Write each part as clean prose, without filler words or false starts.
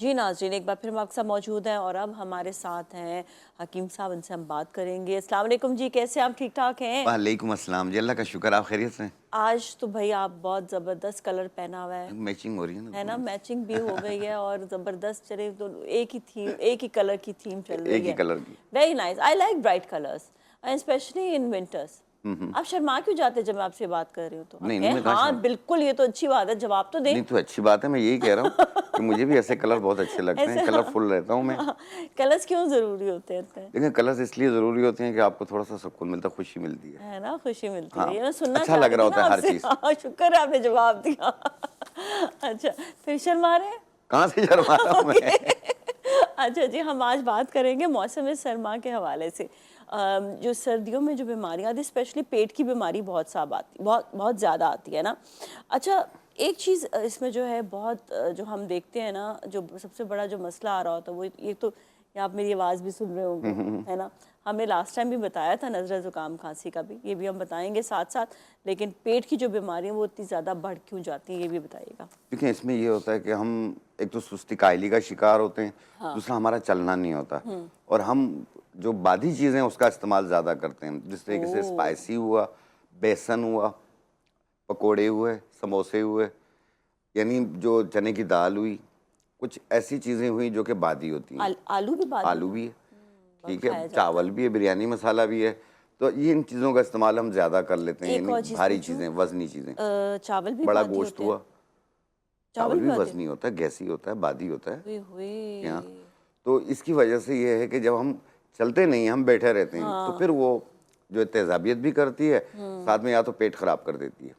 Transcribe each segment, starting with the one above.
जी नाज़रीन, एक बार फिर हम आपके साथ मौजूद हैं और अब हमारे साथ हैं हकीम साहब, उनसे हम बात करेंगे। अस्सलाम वालेकुम जी, कैसे आप ठीक ठाक हैं? वालेकुम अस्सलाम जी, अल्लाह का शुक्र, आप खैरियत से हैं? आज तो भाई आप बहुत ज़बरदस्त कलर पहना हुआ मैचिंग हो रही है ना है ना? दोनों मैचिंग भी हो गई है और ज़बरदस्त चले तो एक ही थीम, एक ही कलर की थीम चल से। रही एक ही है। कलर की। Very nice, I like bright colours and specially in winters. आप शर्मा क्यों जाते हैं जब मैं आपसे बात कर रही हूँ तो? आप नहीं, नहीं, कहें मैं कहाँ हाँ शर्म बिल्कुल, ये तो अच्छी बात है, जवाब तो दें। नहीं तो अच्छी बात है, मैं यही कह रहा हूँ कि मुझे भी ऐसे कलर बहुत अच्छे लगते हैं, ऐसे हाँ, कलरफुल रहता हूँ मैं। कलर्स क्यों ज़रूरी होते हैं इतने? लेकिन कलर्स इसलिए ज़रूरी होते हैं कि आपको थोड़ा-सा सुकून मिलता है, खुशी मिलती है। है ना, खुशी मिलती है। हाँ, ये मैं सुनना अच्छा चाह लग रही रहा थी ना होता है हर आपसे। चीज़। हाँ, शुक्र है आपने जवाब दिया। अच्छा, फिर शर्मा रहे हैं? कहाँ से शर्मा रहा हूँ मैं? ओके। अच्छा जी, हम आज बात करेंगे मौसम सरमा के हवाले से। जो सर्दियों में जो बीमारियाँ आती हैं, स्पेशली पेट की बीमारी बहुत साब आती बहुत बहुत ज़्यादा आती है ना। अच्छा, एक चीज़ इसमें जो है बहुत जो हम देखते हैं ना, जो सबसे बड़ा जो मसला आ रहा होता है वो ये तो, ये आप मेरी आवाज़ भी सुन रहे होंगे, है ना? हमने लास्ट टाइम भी बताया था नज़ला ज़ुकाम खांसी का भी, ये भी हम बताएंगे साथ साथ। लेकिन पेट की जो बीमारी है वो इतनी ज़्यादा बढ़ क्यों जाती है, ये भी बताइएगा। देखिए, इसमें ये होता है कि हम एक तो सुस्ती कायली का शिकार होते हैं, हाँ। दूसरा हमारा चलना नहीं होता और हम जो बादी चीज़ें हैं उसका इस्तेमाल ज़्यादा करते हैं। जिस तरीके से ओह। स्पाइसी हुआ, बेसन हुआ, पकोड़े हुए, समोसे हुए, यानी जो चने की दाल हुई, कुछ ऐसी चीज़ें हुई जो कि बादी होती हैं। आलू भी बादी आलू है। भी है, बहुत ठीक है, खाया जाता चावल है। भी है, बिरयानी मसाला भी है। तो ये इन चीज़ों का इस्तेमाल हम ज़्यादा कर लेते हैं, एक यानी और चीज़ भारी पूछूं, चीज़ें, वज़नी चीज़ें। चावल भी बड़ा बादी गोश्त होते हैं? हुआ, चावल चावल भी भी बादी? वज़नी होता है, गैसी होता है, बादी होता है। हुए हुए। यहाँ तो इसकी वजह से ये है कि जब हम चलते नहीं हैं, हम बैठे रहते हैं, तो हाँ। फिर वो जो है तेज़ाबियत भी करती है, साथ में या तो पेट खराब कर देती है।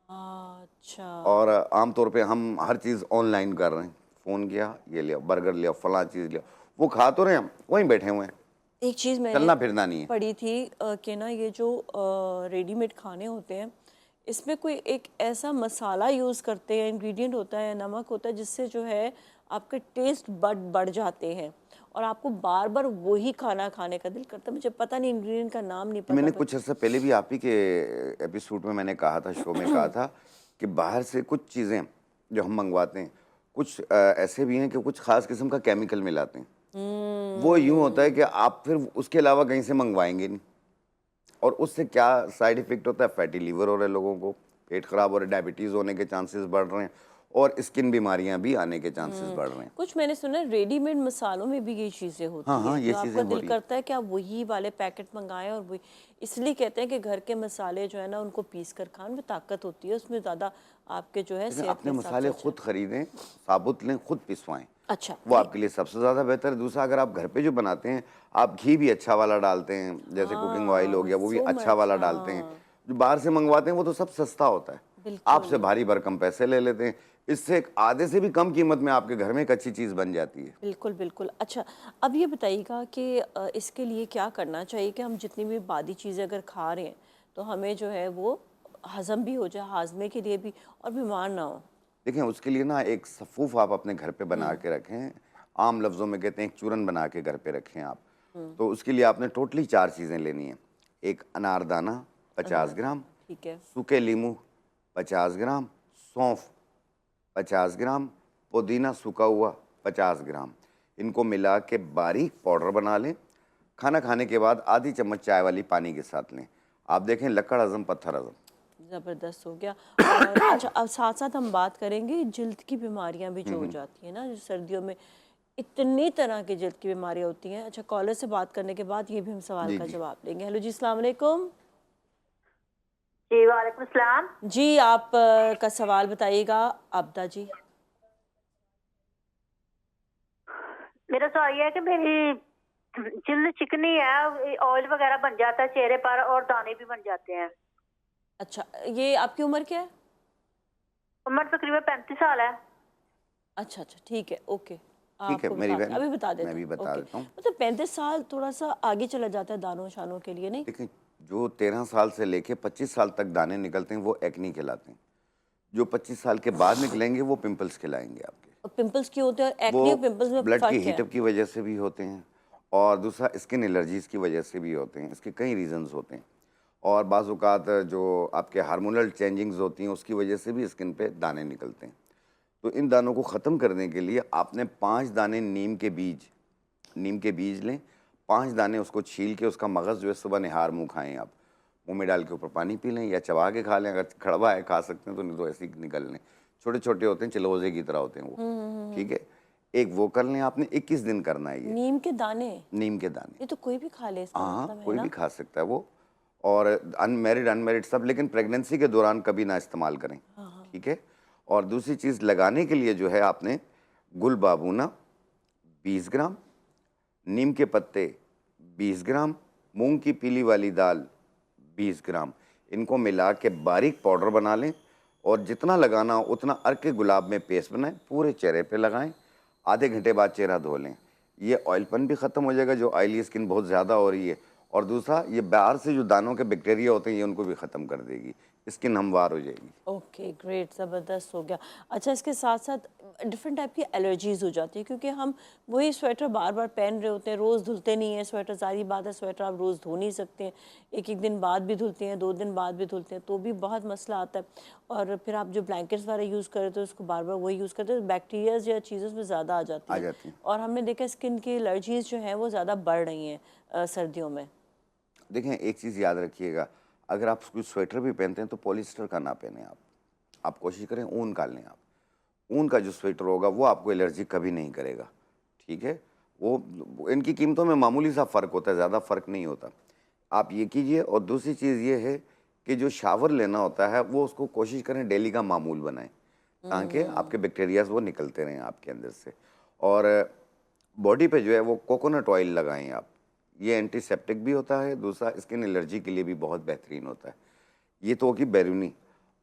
अच्छा। और आम तौर पे हम हर चीज़ ऑनलाइन कर रहे हैं, फ़ोन किया, ये लिया, बर्गर लिया, फलाँ चीज़ लिया, वो खा तो रहे हैं हम, वहीं बैठे हुए हैं, एक चीज़ मैंने चलना फिरना नहीं है। पढ़ी थी कि ना ये जो रेडीमेड खाने होते हैं, इसमें कोई एक ऐसा मसाला यूज़ करते हैं, इंग्रेडिएंट होता है, नमक होता है, जिससे जो है आपके टेस्ट बड बढ़ जाते हैं और आपको बार बार वही खाना खाने का दिल करता है। मुझे पता नहीं, इंग्रेडिएंट का नाम नहीं पता मैंने पर। कुछ अर्सा पहले भी आप ही के एपिसोड में मैंने कहा था, शो में कहा था कि बाहर से कुछ चीज़ें जो हम मंगवाते हैं, कुछ ऐसे भी हैं कि कुछ ख़ास किस्म का केमिकल मिलाते हैं। वो यूँ होता है हम्म। कि आप फिर उसके अलावा कहीं से मंगवाएंगे नहीं और उससे क्या साइड इफ़ेक्ट होता है, फैटी लीवर हो रहे हैं लोगों को, पेट ख़राब हो रहे, डायबिटीज़ होने के चांसेस बढ़ रहे हैं और स्किन बीमारियां भी आने के चांसेस बढ़ रहे हैं। कुछ मैंने सुना है रेडीमेड मसालों में भी ये चीज़ें हाँ, होती हाँ, है, ये जो चीज़ें आपका हो दिल रही हैं। करता है कि आप वही वाले पैकेट मंगाएं और वही। इसलिए कहते हैं कि घर के मसाले जो है ना उनको पीस कर खान में ताकत होती है, उसमें ज़्यादा आपके जो है लेकिन सेहत के अपने हिसाब से मसाले अच्छा है। खुद खरीदें, साबुत लें, खुद पिसवाएं, अच्छा वो नहीं। आपके लिए सबसे ज़्यादा बेहतर है। दूसरा, अगर आप घर पे जो बनाते हैं, आप घी भी अच्छा वाला डालते हैं, जैसे कुकिंग ऑयल हो हाँ, गया, वो भी सो अच्छा मच, वाला डालते हैं। हाँ। जो बाहर से मंगवाते हैं, वो तो सब सस्ता होता है, आपसे बिल्कुल भारी भरकम पैसे ले लेते हैं। इससे एक आधे से भी कम कीमत में आपके घर में एक अच्छी चीज़ बन जाती है। बिल्कुल बिल्कुल। अच्छा, अब ये बताइएगा कि इसके लिए क्या करना चाहिए कि हम जितनी भी बादी चीज़ें अगर खा रहे हैं तो हमें जो है वो हज़म भी हो जाए, हाजमे के लिए भी, और बीमार ना हो। देखें, उसके लिए ना एक सफ़ूफ़ आप अपने घर पे बना के रखें। आम लफ्ज़ों में कहते हैं एक चूरन बना के घर पे रखें आप। तो उसके लिए आपने टोटली 4 चीज़ें लेनी हैं। एक अनारदाना 50 अनार, ग्राम, ठीक है। सूखे लीमू 50 ग्राम, सौंफ 50 ग्राम, पुदीना सूखा हुआ 50 ग्राम। इनको मिला के बारीक पाउडर बना लें। खाना खाने के बाद आधी चम्मच चाय वाली पानी के साथ लें। आप देखें, लकड़ हज़म पत्थर हज़म। ज़बरदस्त हो गया। और अच्छा, अब साथ साथ हम बात करेंगे जल्द की बीमारियां भी जो हो जाती हैं ना, जो सर्दियों में इतनी तरह की जल्द की बीमारियां होती हैं। अच्छा, कॉलर से बात करने के बाद ये भी हम सवाल जी, का जी। जवाब देंगे। हेलो जी, अस्सलाम वालेकुम। जी, वालेकुम सलाम। जी, आप का सवाल बताइएगा, आबदा जी। मेरा सवाल ये है कि मेरी जिल्द चिकनी है, ऑयल वगैरह बन जाता है चेहरे पर और दाने भी बन जाते हैं। अच्छा, ये आपकी उम्र क्या है? उम्र तकरीबन 35 साल है। अच्छा अच्छा, ठीक है, ओके। ठीक है आपको मेरी बताते बहन, अभी बता मैं देते भी हैं, बता ओके। देता हूँ। मतलब 35 साल थोड़ा सा आगे चला जाता है दानों शानों के लिए, नहीं? देखिए, जो 13 साल से लेके 25 साल तक दाने निकलते हैं, वो एक्नी कहलाते हैं। जो 25 साल के बाद निकलेंगे, वो पिंपल्स कहलाएंगे आपके। और पिंपल्स क्यों होते हैं, और वो एक्ने और पिंपल्स में ब्लड की फ़र्क क्या है? हीटअप की वजह से भी होते हैं और दूसरा स्किन एलर्जीज़ की वजह से भी होते हैं। इसके कई रीज़न्स होते हैं और बाज़ औक़ात जो आपके हार्मोनल चेंजिंग्स होती हैं, उसकी वजह से भी स्किन पे दाने निकलते हैं। तो इन दानों को ख़त्म करने के लिए आपने 5 दाने नीम के बीज लें, 5 दाने उसको छील के उसका मगज़ जो है सुबह निहार मुँह खाएं आप, मुंह में डाल के ऊपर पानी पी लें या चबा के खा लें, अगर कड़वा है खा सकते हैं तो, नहीं तो ऐसे ही निकल लें। छोटे छोटे होते हैं, चिलगोज़े की तरह होते हैं वो, ठीक है। एक वो कर लें आपने, 21 दिन करना है ये। नीम के दाने, नीम के दाने, ये तो कोई भी खा ले इसका हाँ मतलब है कोई ना? भी खा सकता है वो, और अनमेरिड सब, लेकिन प्रेगनेंसी के दौरान कभी ना इस्तेमाल करें, ठीक है। और दूसरी चीज़ लगाने के लिए जो है आपने गुल बाबूना 20 ग्राम, नीम के पत्ते 20 ग्राम, मूंग की पीली वाली दाल 20 ग्राम, इनको मिला के बारीक पाउडर बना लें और जितना लगाना हो उतना अर्क के गुलाब में पेस्ट बनाएं, पूरे चेहरे पे लगाएं, आधे घंटे बाद चेहरा धो लें। ये ऑयलपन भी ख़त्म हो जाएगा, जो ऑयली स्किन बहुत ज़्यादा हो रही है, और दूसरा ये बाहर से जो दानों के बैक्टीरिया होते हैं ये उनको भी ख़त्म कर देगी, स्किन हमवार हो जाएगी। ओके ग्रेट, ज़बरदस्त हो गया। अच्छा, इसके साथ साथ डिफरेंट टाइप की एलर्जीज़ हो जाती है, क्योंकि हम वही स्वेटर बार बार पहन रहे होते हैं, रोज़ धुलते नहीं हैं स्वेटर, सारी बात है स्वेटर आप रोज़ धो नहीं सकते हैं, एक एक दिन बाद भी धुलते हैं, 2 दिन बाद भी धुलते हैं, तो भी बहुत मसला आता है। और फिर आप जो ब्लैंकेट्स वगैरह यूज़ कर रहे थे उसको बार बार वही यूज़ करते हैं, बैक्टीरियाज या चीज़ों में ज़्यादा आ जाती हैं, और हमने देखा स्किन की एलर्जीज़ जो हैं वो ज़्यादा बढ़ रही हैं सर्दियों में। देखें, एक चीज़ याद रखिएगा, अगर आप कोई स्वेटर भी पहनते हैं तो पॉलिस्टर का ना पहने आप कोशिश करें ऊन का लें आप। ऊन का जो स्वेटर होगा वो आपको एलर्जी कभी नहीं करेगा, ठीक है। वो इनकी कीमतों में मामूली सा फ़र्क होता है, ज़्यादा फ़र्क नहीं होता, आप ये कीजिए। और दूसरी चीज़ ये है कि जो शावर लेना होता है वो उसको कोशिश करें डेली का मामूल बनाएं, ताकि आपके बैक्टीरियाज वो निकलते रहें आपके अंदर से। और बॉडी पे जो है वो कोकोनट ऑयल लगाएं आप, ये एंटीसेप्टिक भी होता है, दूसरा स्किन एलर्जी के लिए भी बहुत बेहतरीन होता है। ये तो होगी बैरूनी।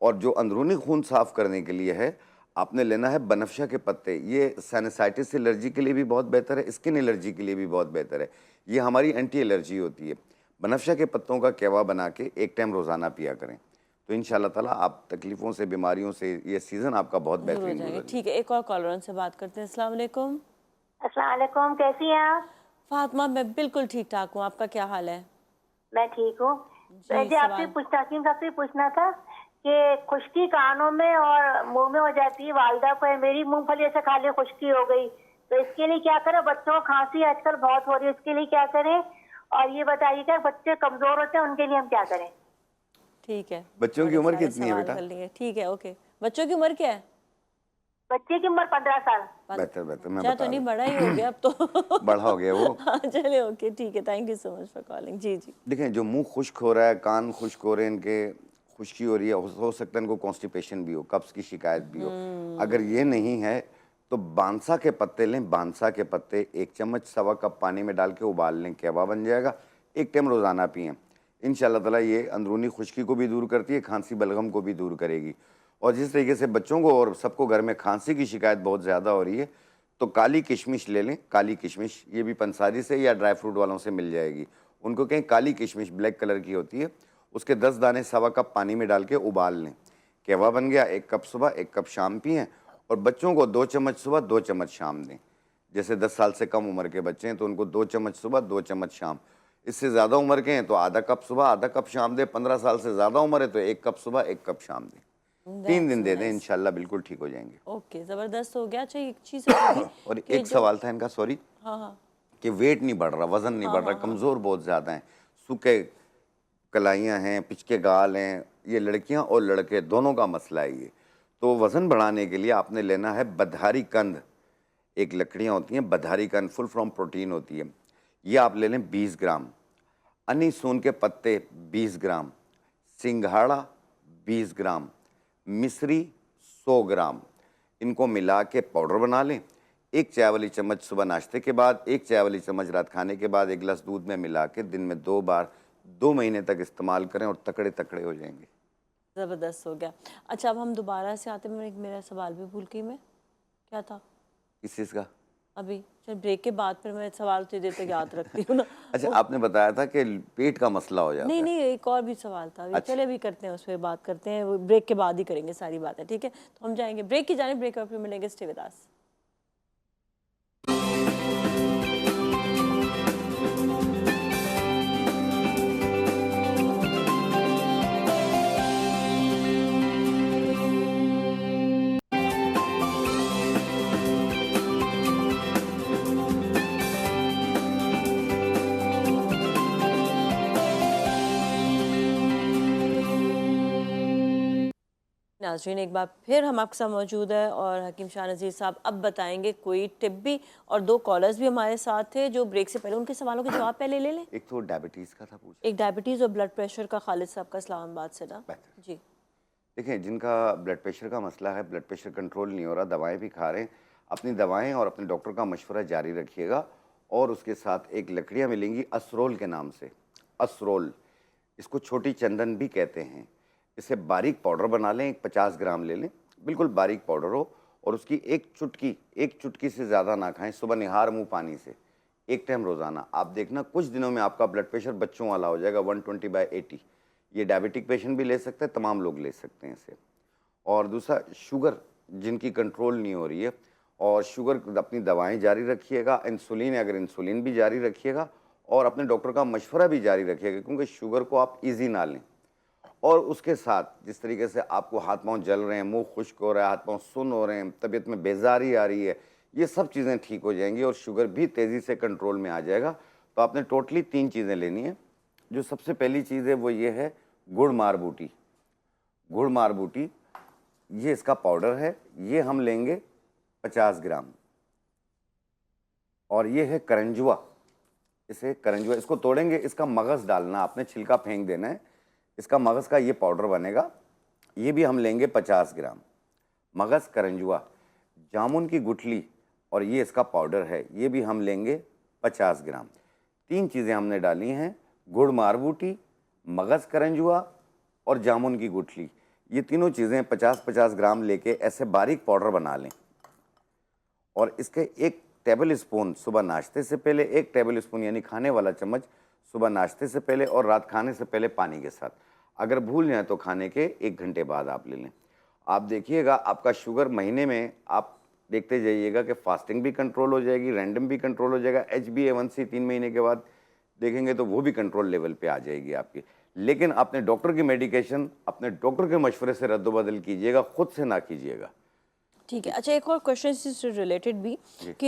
और जो अंदरूनी खून साफ़ करने के लिए है, आपने लेना है बनफशा के पत्ते, ये साइनसाइटिस एलर्जी के लिए भी बहुत बेहतर है, स्किन एलर्जी के लिए भी बहुत बेहतर है, ये हमारी एंटी एलर्जी होती है। बनफशा के पत्तों का कहवा बना के एक टाइम रोज़ाना पिया करें, तो इंशाल्लाह ताला आप तकलीफ़ों से, बीमारियों से, ये सीज़न आपका बहुत बेहतरीन हो जाएगा। ठीक है, एक और कॉलर से बात करते हैं। अस्सलाम वालेकुम। अस्सलाम वालेकुम, कैसी हैं आप? फातिमा, मैं बिल्कुल ठीक ठाक हूँ, आपका क्या हाल है? मैं ठीक हूँ। जी, वैसे आपसे पूछना था कि खुश्की कानों में और मुंह में हो जाती है, वालिदा को है, मेरी मूंगफली से खा ली खुश्की हो गई, तो इसके लिए क्या करें? बच्चों को खांसी आजकल बहुत हो रही है, इसके लिए क्या करें? और ये बताइएगा, बच्चे कमजोर होते हैं उनके लिए हम क्या करें? ठीक है, बच्चों की उम्र कितनी है बेटा? ठीक है, ओके। बच्चों की उम्र क्या है? बच्चे की उम्र 15 साल। बेहतर मैं अच्छा, बता तो नहीं बड़ा ही हो गया अब तो। बड़ा हो गया वो। हाँ, चले, ओके, ठीक है, thank you so much for calling. जी जी। देखें, जो मुंह खुश्क हो रहा है, कान खुश्क हो रहे हैं, इनके खुश्की हो रही है, हो सकता है इनको कॉन्स्टिपेशन भी हो, कब्ज़ की शिकायत भी हो। अगर ये नहीं है तो बांसा के पत्ते लें, बांसा के पत्ते 1 चम्मच 1.25 कप पानी में डाल के उबाल लें, कहवा बन जाएगा, एक टाइम रोज़ाना पिएँ। इंशाल्लाह ताला ये अंदरूनी खुश्की को भी दूर करती है, खांसी बलगम को भी दूर करेगी। और जिस तरीके से बच्चों को और सबको घर में खांसी की शिकायत बहुत ज़्यादा हो रही है, तो काली किशमिश ले लें। काली किशमिश ये भी पंसारी से या ड्राई फ्रूट वालों से मिल जाएगी, उनको कहीं काली किशमिश ब्लैक कलर की होती है, उसके 10 दाने 1.25 कप पानी में डाल के उबाल लें, कहवा बन गया। 1 कप सुबह 1 कप शाम पिएँ, और बच्चों को 2 चम्मच सुबह 2 चम्मच शाम दें। जैसे 10 साल से कम उम्र के बच्चे हैं तो उनको 2 चम्मच सुबह 2 चम्मच शाम, इससे ज़्यादा उम्र के हैं तो आधा कप सुबह आधा कप शाम दें। 15 साल से ज़्यादा उम्र है तो 1 कप सुबह 1 कप शाम दें। 3 दिन दे दें, इंशाल्लाह बिल्कुल ठीक हो जाएंगे। ओके, ज़बरदस्त हो गया। अच्छा, एक चीज़ और एक सवाल था इनका, सॉरी, हाँ, कि वेट नहीं बढ़ रहा, वज़न नहीं बढ़ रहा, कमज़ोर बहुत ज़्यादा हैं, सूखे कलाइयाँ हैं, पिचके गाल हैं, ये लड़कियाँ और लड़के दोनों का मसला है ये। तो वज़न बढ़ाने के लिए आपने लेना है बधारी कंद, एक लकड़ियाँ होती हैं बधारी कंद, फुल फ्रॉम प्रोटीन होती है, ये आप ले लें 20 ग्राम, अनीसून के पत्ते 20 ग्राम, सिंघाड़ा 20 ग्राम, मिश्री 100 ग्राम, इनको मिला के पाउडर बना लें। 1 चाय वाली चम्मच सुबह नाश्ते के बाद, 1 चाय वाली चम्मच रात खाने के बाद 1 गिलास दूध में मिला के दिन में 2 बार 2 महीने तक इस्तेमाल करें और तकड़े तकड़े हो जाएंगे। ज़बरदस्त हो गया। अच्छा, अब हम दोबारा से आते हैं, मेरा सवाल भी भूल गई मैं, क्या था किस चीज़ का? अभी चल ब्रेक के बाद फिर मैं सवाल तुझे तो याद रखती हूँ ना। अच्छा, आपने बताया था कि पेट का मसला हो जाता है। नहीं, एक और भी सवाल था। अच्छा। चले अभी करते हैं, उस पर बात करते हैं, वो ब्रेक के बाद ही करेंगे सारी बातें, ठीक है? तो हम जाएंगे ब्रेक की जाने, ब्रेक और फिर मिलेंगे। Stay with us. नाज़रीन, एक बार फिर हम आपके साथ मौजूद है और हकीम शाह नज़ीर साहब अब बताएंगे कोई टिप भी, और दो कॉलर्स भी हमारे साथ थे जो ब्रेक से पहले उनके सवालों के जवाब पहले ले लें। एक तो डायबिटीज़ का था पूछा। एक डायबिटीज़ और ब्लड प्रेशर का खालिद साहब का इस्लामाबाद से ना। बेहतर। जी। देखिए, जिनका ब्लड प्रेशर का मसला है, ब्लड प्रेशर कंट्रोल नहीं हो रहा, दवाएं भी खा रहे हैं, अपनी दवाएं और अपने डॉक्टर का मशवरा जारी रखिएगा। और उसके साथ एक लकड़ियाँ मिलेंगी असरोल के नाम से, असरोल, इसको छोटी चंदन भी कहते हैं। इसे बारीक पाउडर बना लें, एक 50 ग्राम ले लें, बिल्कुल बारीक पाउडर हो, और उसकी एक चुटकी से ज़्यादा ना खाएं, सुबह निहार मुँह पानी से, एक टाइम रोज़ाना। आप देखना कुछ दिनों में आपका ब्लड प्रेशर बच्चों वाला हो जाएगा, 120/80। ये डायबिटिक पेशेंट भी ले सकते हैं, तमाम लोग ले सकते हैं इसे। और दूसरा, शुगर जिनकी कंट्रोल नहीं हो रही है, और शुगर अपनी दवाएं जारी रखिएगा, इंसुलिन है अगर इंसुलिन भी जारी रखिएगा, और अपने डॉक्टर का मशवरा भी जारी रखिएगा, क्योंकि शुगर को आप इजी ना लें। और उसके साथ जिस तरीके से आपको हाथ पांव जल रहे हैं, मुंह खुश्क हो रहा है, हाथ पांव सुन्न हो रहे हैं, तबीयत में बेजारी आ रही है, ये सब चीज़ें ठीक हो जाएंगी और शुगर भी तेज़ी से कंट्रोल में आ जाएगा। तो आपने टोटली 3 चीज़ें लेनी है। जो सबसे पहली चीज़ है वो ये है गुड़ मारबूटी। गुड़ मारबूटी, ये इसका पाउडर है, ये हम लेंगे 50 ग्राम। और ये है करंजुआ, इसको तोड़ेंगे, इसका मगज़ डालना, आपने छिलका फेंक देना है, इसका मगज़ का ये पाउडर बनेगा, ये भी हम लेंगे 50 ग्राम। मगज़, करंजुआ, जामुन की गुठली, और ये इसका पाउडर है, ये भी हम लेंगे 50 ग्राम। 3 चीज़ें हमने डाली हैं, गुड़ मारबूटी, मगज़, करंजुआ और जामुन की गुठली। ये तीनों चीज़ें 50-50 ग्राम लेके ऐसे बारीक पाउडर बना लें, और इसके 1 टेबल स्पून सुबह नाश्ते से पहले, 1 टेबल स्पून यानी खाने वाला चम्मच सुबह नाश्ते से पहले और रात खाने से पहले पानी के साथ। अगर भूल जाए तो खाने के 1 घंटे बाद आप ले लें। आप देखिएगा आपका शुगर महीने में, आप देखते जाइएगा कि फास्टिंग भी कंट्रोल हो जाएगी, रैंडम भी कंट्रोल हो जाएगा, HbA1c 3 महीने के बाद देखेंगे तो वो भी कंट्रोल लेवल पे आ जाएगी आपकी। लेकिन अपने डॉक्टर की मेडिकेशन अपने डॉक्टर के मशवरे से रद्द-बदल कीजिएगा, खुद से ना कीजिएगा। ठीक है। अच्छा, एक और क्वेश्चन इससे रिलेटेड भी कि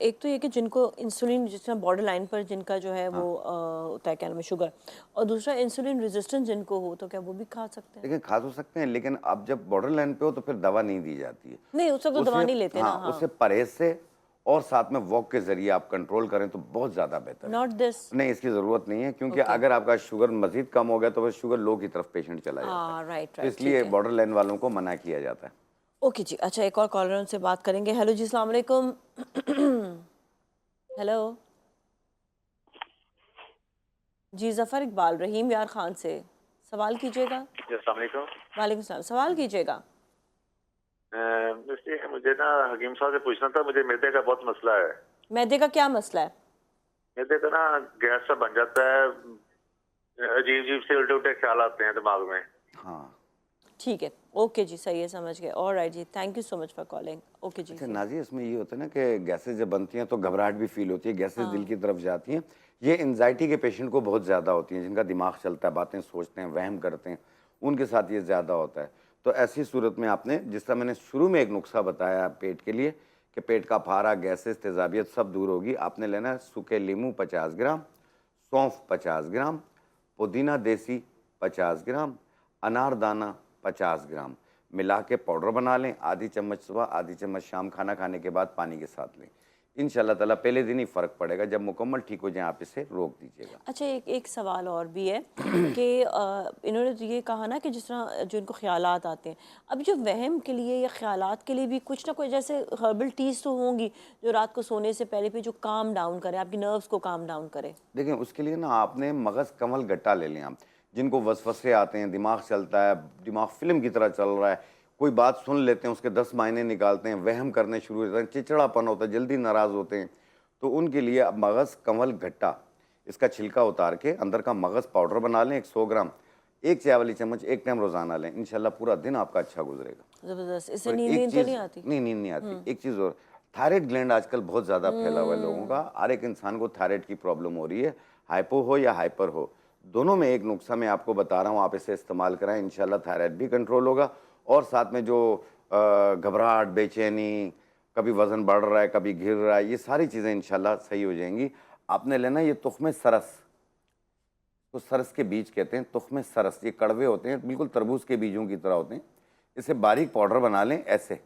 एक तो ये कि जिनको इंसुलिन, जिस तरह बॉर्डर लाइन पर जिनका जो है वो होता है क्या नाम है शुगर, और दूसरा इंसुलिन रेजिस्टेंस जिनको हो, तो क्या वो भी खा सकते हैं? लेकिन खा तो सकते हैं, लेकिन अब जब बॉर्डर लाइन पे हो तो फिर दवा नहीं दी जाती है। नहीं, उस वक्त तो दवा नहीं लेते ना। हाँ, उससे परहेज से और साथ में वॉक के जरिए आप कंट्रोल करें तो बहुत ज़्यादा बेहतर है। Not this. नहीं, इसकी ज़रूरत नहीं है, क्योंकि अगर आपका शुगर मजीद कम हो गया तो फिर शुगर लो की तरफ पेशेंट चला जाता है। राइट तो राइट, इसलिए बॉर्डर लाइन वालों को मना किया जाता है। ओके जी। अच्छा, एक और कॉलर उनसे बात करेंगे। हेलो जी, अस्सलाम वालेकुम। हेलो जी, जफ़र इकबाल रहीम यार खान से सवाल कीजिएगा। अस्सलाम वालेकुम। वालेकुम सलाम, सवाल कीजिएगा। मुझे ना हकीम साहब से पूछना था, मुझे मैदे का बहुत मसला है। मैदे का क्या मसला है? मैदे का ना गैस सा बन जाता है, अजीब अजीब से उल्टे उल्टे ख्याल आते हैं दिमाग में। हाँ, ठीक है, ओके जी, सही है, समझ गए। ऑलराइट जी, thank you so much for calling. Okay जी। अच्छा नाज़िया, इसमें ये होता है ना कि गैसेज जब बनती हैं तो घबराहट भी फील होती है, गैसेज दिल की तरफ जाती हैं। ये एंजाइटी के पेशेंट को बहुत ज़्यादा होती हैं, जिनका दिमाग चलता है, बातें सोचते हैं, वहम करते हैं, उनके साथ ये ज़्यादा होता है। तो ऐसी सूरत में आपने, जिस तरह मैंने शुरू में एक नुस्खा बताया पेट के लिए कि पेट का फारा, गैसेज, तेज़ाबियत सब दूर होगी, आपने लेना है सूखे लीमू 50 ग्राम, सौंफ 50 ग्राम, पुदीना देसी 50 ग्राम, अनारदाना 50 ग्राम, मिला के पाउडर बना लें। आधी चम्मच सुबह, आधी चम्मच शाम, खाना खाने के बाद पानी के साथ लें। इंशाल्लाह ताला पहले दिन ही फ़र्क पड़ेगा, जब मुकम्मल ठीक हो जाए आप इसे रोक दीजिएगा। अच्छा, एक सवाल और भी है कि इन्होंने तो ये कहा ना कि जिस तरह जो इनको ख्यालात आते हैं, अब जो वहम के लिए या ख्यालात के लिए भी कुछ ना कुछ जैसे हर्बल टीज तो होंगी जो रात को सोने से पहले भी जो काम डाउन करे, आपकी नर्व्स को काम डाउन करे? देखें, उसके लिए ना आपने मगज़ कमल गट्टा ले लें आप। जिनको वसवसे आते हैं, दिमाग चलता है, दिमाग फिल्म की तरह चल रहा है, कोई बात सुन लेते हैं उसके 10 मायने निकालते हैं, वहम करने शुरू हो जाते हैं, चिड़चिड़ापन होता है, जल्दी नाराज़ होते हैं, तो उनके लिए अब मगज़ कमल गट्टा, इसका छिलका उतार के अंदर का मगज़ पाउडर बना लें 100 ग्राम, 1 चाय वाली चम्मच 1 टाइम रोज़ाना लें। इंशाल्लाह पूरा दिन आपका अच्छा गुजरेगा। ज़बरदस्त। इससे और नींद तो नहीं आती? नहीं, नींद नहीं आती। एक चीज़ और, थायराइड ग्लैंड आजकल बहुत ज़्यादा फैला हुआ है लोगों का। हर एक इंसान को थायराइड की प्रॉब्लम हो रही है, हाइपो हो या हाइपर हो, दोनों में एक नुस्खा मैं आपको बता रहा हूँ, आप इसे इस्तेमाल कराएं, इंशाल्लाह थायराइड भी कंट्रोल होगा। और साथ में जो घबराहट, बेचैनी, कभी वज़न बढ़ रहा है, कभी गिर रहा है, ये सारी चीज़ें इंशाल्लाह सही हो जाएंगी। आपने लेना ये तुख्मे सरस, तो सरस के बीज कहते हैं, तुख्मे सरस, ये कड़वे होते हैं, बिल्कुल तरबूज के बीजों की तरह होते हैं। इसे बारीक पाउडर बना लें ऐसे।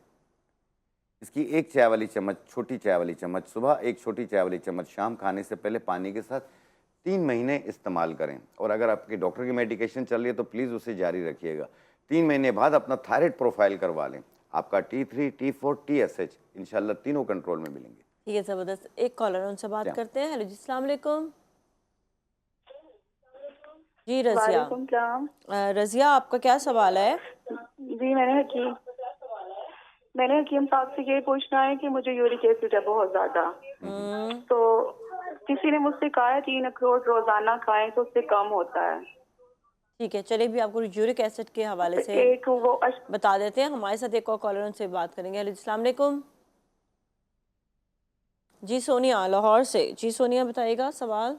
इसकी 1 चाय वाली चम्मच, छोटी चाय वाली चम्मच सुबह, 1 छोटी चाय वाली चम्मच शाम, खाने से पहले पानी के साथ 3 महीने इस्तेमाल करें। और अगर आपके डॉक्टर की मेडिकेशन चल रही है तो प्लीज़ उसे जारी रखिएगा। 3 महीने बाद अपना थायराइड प्रोफाइल करवा लें। आपका T3, T4, TSH इंशाल्लाह तीनों कंट्रोल में मिलेंगे। ठीक है, ज़बरदस्त। एक कॉलर है, उनसे बात क्या? करते हैं। हेलो जी, अस्सलाम वालेकुम। जी रज़िया। वालेकुम सलाम। रज़िया, आपका क्या सवाल है? जी मैंने हकीम साहब से ये पूछना है कि मुझे यूरिक एसिड है बहुत ज्यादा। तो किसी ने मुझसे कहा है 3 अखरोट रोजाना खाएं तो उससे कम होता है। ठीक है, चलिए भी आपको यूरिक एसिड के हवाले से एक वो बता देते हैं। हमारे साथ एक और कॉलर, उनसे बात करेंगे। हेलो जी, अस्सलाम वालेकुम। जी सोनिया लाहौर से। जी सोनिया, बताइएगा सवाल।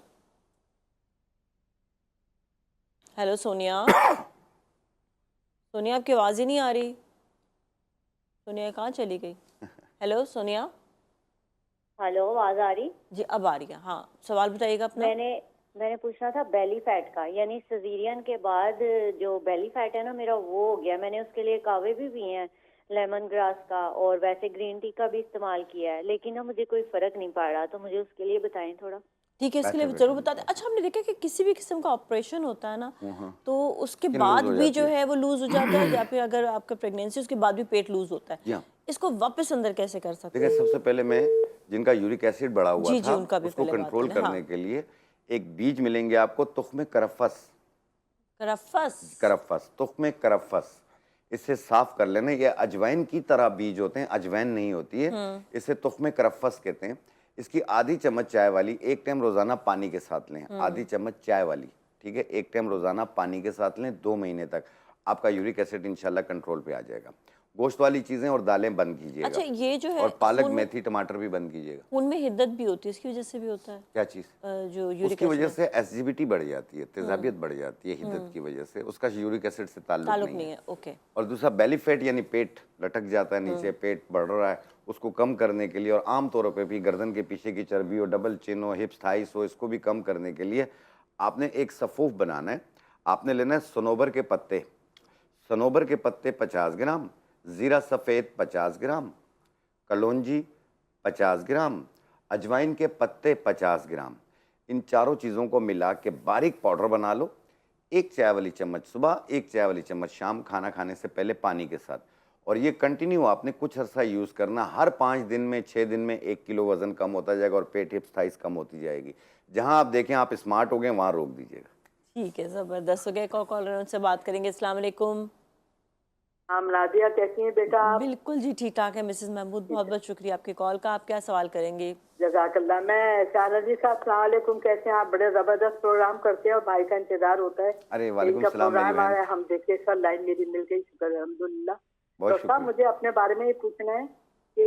हेलो सोनिया। सोनिया, आपकी आवाज़ ही नहीं आ रही। सोनिया कहाँ चली गई? हेलो सोनिया। हेलो, आवाज आ रही? जी अब आ रही है। हाँ, सवाल बताइएगा अपना। मैंने पूछना था बेली फैट का, यानी सजीरियन के बाद जो बेली फैट है ना मेरा, वो हो गया। मैंने उसके लिए कावे भी पिए हैं, लेमन ग्रास का, और वैसे ग्रीन टी का भी इस्तेमाल किया है, लेकिन ना मुझे कोई फर्क नहीं पड़ रहा। तो मुझे उसके लिए बताएं थोड़ा। ठीक है, इसके लिए बैठे जरूर बैठे बता दें। अच्छा, हमने देखा कि किसी भी किस्म का ऑपरेशन होता है ना, तो उसके स्किन बाद लूज हो भी जाती जो है। है वो लूज हो जाता है, या फिर अगर आपका प्रेगनेंसी उसके बाद भी पेट लूज होता जी है, हाँ। इसको वापस अंदर कैसे कर सकते देखिए, हैं? सबसे पहले मैं जिनका यूरिक एसिड बढ़ा हुआ जी जी, था उनका भी उसको पहले बात कंट्रोल कर लें। करने हाँ, के लिए एक बीज मिलेंगे आपको, तुख्म करफस। करफस। तुख्म करफस, इसे साफ कर लेना। ये अजवाइन की तरह बीज होते हैं, अजवाइन नहीं होती है। इसे तुख्म करफस कहते हैं। इसकी आधी चम्मच चाय वाली 1 टाइम रोजाना पानी के साथ लें। आधी चम्मच चाय वाली, ठीक है, 1 टाइम रोजाना पानी के साथ लें 2 महीने तक। आपका यूरिक एसिड इंशाल्लाह कंट्रोल पे आ जाएगा। गोश्त वाली चीजें और दालें बंद कीजिएगा। अच्छा, ये जो है और पालक, खून में मेथी, टमाटर भी बंद कीजिएगा। खून में हिद्दत भी होती है, इसकी वजह से भी होता है। क्या चीज़? जो यूरिक उसकी वजह एसिड से एसिडिटी बढ़ जाती है, तेजाबियत बढ़ जाती है हिद्दत की वजह से। उसका यूरिक एसिड से ताल्लुक नहीं है। ओके। और दूसरा बेली फैट, यानी पेट लटक जाता है नीचे, पेट बढ़ रहा है, उसको कम करने के लिए, और आम तौर पे भी गर्दन के पीछे की चर्बी हो, डबल चिन हो, हिप्स थाइस हो, इसको भी कम करने के लिए आपने एक सफूफ बनाना है। आपने लेना है सनोबर के पत्ते। सनोबर के पत्ते 50 ग्राम, ज़ीरा सफ़ेद 50 ग्राम, कलौंजी 50 ग्राम, अजवाइन के पत्ते 50 ग्राम। इन चारों चीज़ों को मिला के बारीक पाउडर बना लो। 1 चाय वाली चम्मच सुबह, 1 चाय वाली चम्मच शाम, खाना खाने से पहले पानी के साथ। और ये कंटिन्यू आपने कुछ अर्सा यूज़ करना। हर 5 दिन में, 6 दिन में 1 किलो वज़न कम होता जाएगा और पेट, हिप्स, थाइस कम होती जाएगी। जहाँ आप देखें आप स्मार्ट हो गए, वहाँ रोक दीजिएगा। ठीक है, ज़बरदस्त हो गया। एक और कॉलर, उनसे बात करेंगे। अस्सलाम वालेकुम। हम नादिया, कैसी हैं बेटा आप? बिल्कुल जी, ठीक ठाक है मिसेस महमूद। बहुत बहुत शुक्रिया आपके कॉल का। आप क्या सवाल करेंगे? जज़ाकल्लाह। मैं शाला जी साहब, सलाम अलैकुम, कैसे हैं आप? बड़े जबरदस्त प्रोग्राम करते हैं और भाई का इंतजार होता है। अरे वालेकुम इनका सलाम मेरी प्रोग्राम आ बहन। रहा है, हम देखे सर, लाइन मेरी मिल गई, शुक्र अल्हम्दुलिल्लाह। बहुत तो साहब, शुक्रिया। मुझे अपने बारे में ये पूछना है कि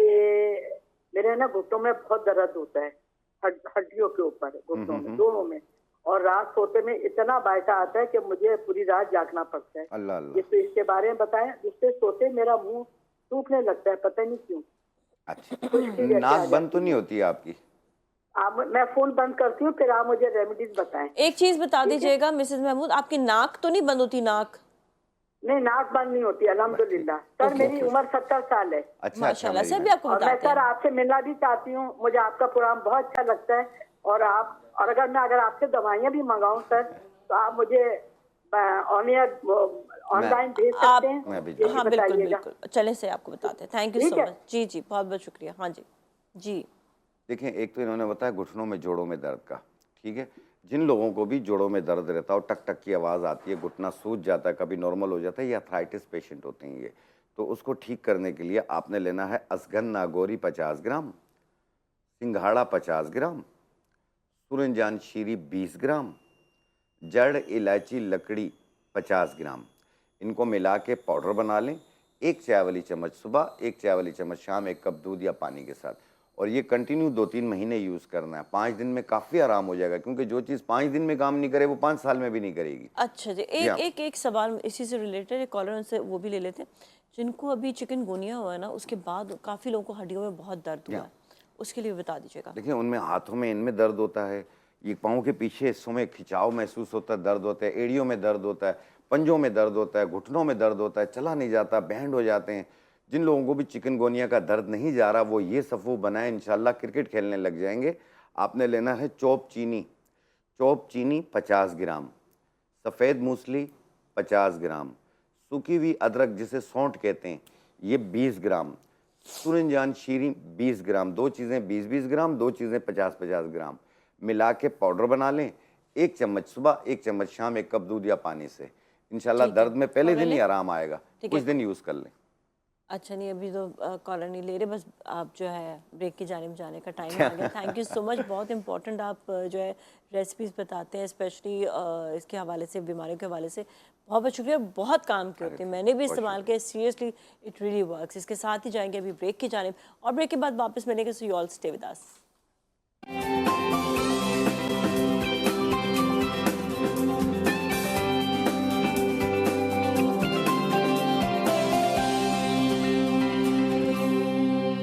मेरे ना घुटनों में बहुत दर्द होता है, हड्डियों के ऊपर, घुटनों में, दोनों में, और रात सोते में इतना बायसा आता है कि मुझे पूरी रात जागना पड़ता है। अल्लाह अल्लाह। ये तो इसके बारे में बताएं। जिससे सोते मेरा मुंह सूखने लगता है, पता नहीं क्यों। अच्छा, खुश्की जैसे आ नाक बंद जाती तो है। नहीं होती है आपकी? आप, मैं फोन बंद करती हूँ, फिर आप मुझे रेमेडीज बताएं। एक चीज बता दीजिएगा मिसेस महमूद, आपकी नाक तो नहीं बंद होती? नाक नहीं, नाक बंद नहीं होती अल्हम्दुलिल्लाह। सर, मेरी उम्र 70 साल है। अच्छा माशाल्लाह। मेरी सर भी बहन। आपको और मैं बताते सर हैं। आपसे मिलना भी चाहती हूँ। मुझे आपका प्रोग्राम बहुत अच्छा लगता है। और अगर आपसे दवाइयाँ भी मंगाऊं सर, तो आप मुझे ऑनलाइन भेज सकते हैं? मैं भेज ये भी हाँ बिल्कुल बताइएगा। बिल्कुल, चले से आपको बताते हैं। थैंक यू ठीक सो है। मच। जी जी, बहुत बहुत शुक्रिया। हाँ जी जी। देखिए, एक तो इन्होंने बताया घुटनों में, जोड़ों में दर्द का, ठीक है। जिन लोगों को भी जोड़ों में दर्द रहता है और टक टक की आवाज़ आती है, घुटना सूज जाता है, कभी नॉर्मल हो जाता है, ये अर्थराइटिस पेशेंट होते हैं ये, तो उसको ठीक करने के लिए आपने लेना है असगन नागौरी 50 ग्राम, सिंघाड़ा 50 ग्राम, सूरजजान शीरी 20 ग्राम, जड़ इलायची लकड़ी 50 ग्राम। इनको मिला के पाउडर बना लें। 1 चाय वाली चम्मच सुबह, 1 चाय वाली चम्मच शाम, 1 कप दूध या पानी के साथ। और ये कंटिन्यू 2-3 महीने यूज़ करना है। 5 दिन में काफ़ी आराम हो जाएगा, क्योंकि जो चीज़ 5 दिन में काम नहीं करे वो 5 साल में भी नहीं करेगी। अच्छा जी, एक सवाल इसी से रिलेटेड, एक कॉलर, उनसे वो भी ले लेते हैं। जिनको अभी चिकनगुनिया हुआ है ना, उसके बाद काफ़ी लोगों को हड्डियों में बहुत दर्द हुआ है, उसके लिए बता दीजिएगा। देखिए, उनमें हाथों में, इनमें दर्द होता है, ये पाँव के पीछे हिस्सों में खिंचाव महसूस होता है, दर्द होता है, एड़ियों में दर्द होता है, पंजों में दर्द होता है, घुटनों में दर्द होता है, चला नहीं जाता, बैंड हो जाते हैं, जिन लोगों को भी चिकनगोनिया का दर्द नहीं जा रहा वो ये सफ़ू बनाए, इंशाल्लाह क्रिकेट खेलने लग जाएंगे। आपने लेना है चॉप चीनी 50 ग्राम, सफ़ेद मूसली 50 ग्राम, सूखी हुई अदरक जिसे सौंठ कहते हैं ये 20 ग्राम, सूरजजान शीरी 20 ग्राम, दो चीज़ें 20-20 ग्राम, दो चीज़ें 50-50 ग्राम मिला के पाउडर बना लें। 1 चम्मच सुबह, 1 चम्मच शाम, 1 कप दूध या पानी से इंशाल्लाह दर्द में पहले दिन ही आराम आएगा। कुछ दिन यूज़ कर लें। अच्छा, नहीं अभी तो कॉलर नहीं ले रहे, बस आप जो है ब्रेक की जानिब जाने का टाइम आ गया। थैंक यू सो मच, बहुत इंपॉर्टेंट आप जो है रेसिपीज़ बताते हैं, स्पेशली इसके हवाले से, बीमारियों के हवाले से। बहुत बहुत शुक्रिया, बहुत काम की होती है, मैंने भी इस्तेमाल किया, सीरियसली इट रियली वर्क्स। इसके साथ ही जाएंगे अभी ब्रेक की जानिब और ब्रेक के बाद वापस मिलेंगे। So you all stay with us.